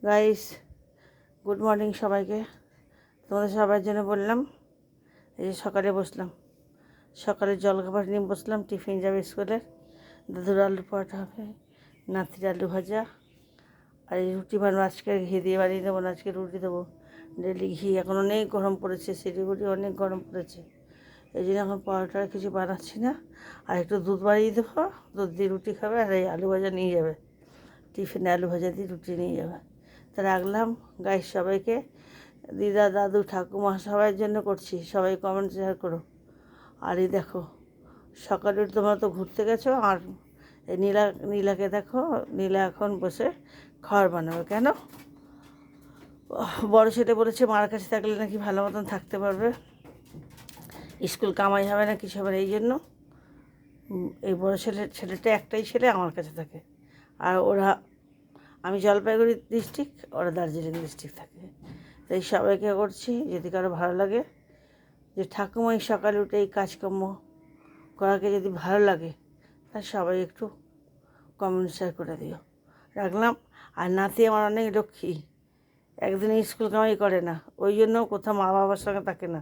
Guys, good morning সবাইকে। তোমাদের সবার জন্য বললাম, এই যে সকালে বসলাম, সকালে জলখাবার নিয়ে বসলাম। টিফিন যাবে স্কুলের, দাদুর আলু পরোটা হবে, নাতির আলু ভাজা, আর এই রুটি বানাবো। আজকে ঘি দিয়ে বানিয়ে দেবো না, আজকে রুটি দেবো। ডেলি ঘি, এখন অনেক গরম পড়েছে, শিলিগুড়ি অনেক গরম পড়েছে, এই জন্য এখন পরোটা কিছু বানাচ্ছি না। আর একটু দুধ বাড়িয়ে দেবো, দুধ দিয়ে রুটি খাবে, আর এই আলু ভাজা নিয়ে যাবে টিফিনে, আলু ভাজা দিয়ে রুটি নিয়ে যাবে। তা রাখলাম। গাইস, সবাইকে, দিদা, দাদু, ঠাকুমা সবার জন্য করছি, সবাই কমেন্ট শেয়ার করো। আর এই দেখো, সকালে তোমরা তো ঘুরতে গেছো, আর এই নীলাকে দেখো, নীলা এখন বসে খাবার বানাবে। কেন? বড় ছেলে বলেছে মার কাছে থাকলে নাকি ভালো মতন থাকতে পারবে, স্কুল কামাই হবে না, কিছু হবে না। এই জন্য এই বড় ছেলেটা একটাই ছেলে আমার কাছে থাকে। আর ওরা, আমি জলপাইগুড়ি ডিস্ট্রিক্ট, ওরা দার্জিলিং ডিস্ট্রিক্ট থাকে। তাই সবাইকে করছি, যদি কারো ভালো লাগে, যে ঠাকুমাই সকালে উঠে এই কাজকর্ম করাকে যদি ভালো লাগে, তা সবাই একটু কমেন্ট শেয়ার করে দিও। রাখলাম। আর নাতি আমার অনেক লক্ষ্মী, একদিন স্কুল কামাই করে না, ওই জন্য কোথাও মা বাবার সঙ্গে থাকে না।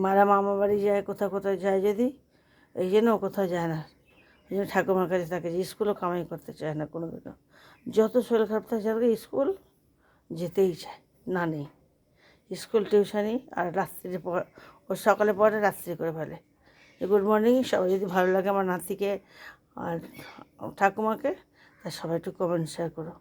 মারা মামা বাড়ি যায়, কোথাও যায়, যদি এই জন্য ও কোথাও যায় না, ওই জন্য ঠাকুমার কাছে থাকে, যে স্কুলও কামাই করতে চায় না কোনো দিনও। যত শরীর খারাপ থাকে স্কুল যেতেই চায় না, নেই স্কুল, টিউশনি, আর রাত্রিরে ও সকালে পড়ে, রাত্রি করে ফেলে। গুড মর্নিং সবাই, যদি ভালো লাগে আমার নাতিকে আর ঠাকুমাকে, তা সবাই একটু কমেন্ট শেয়ার করো।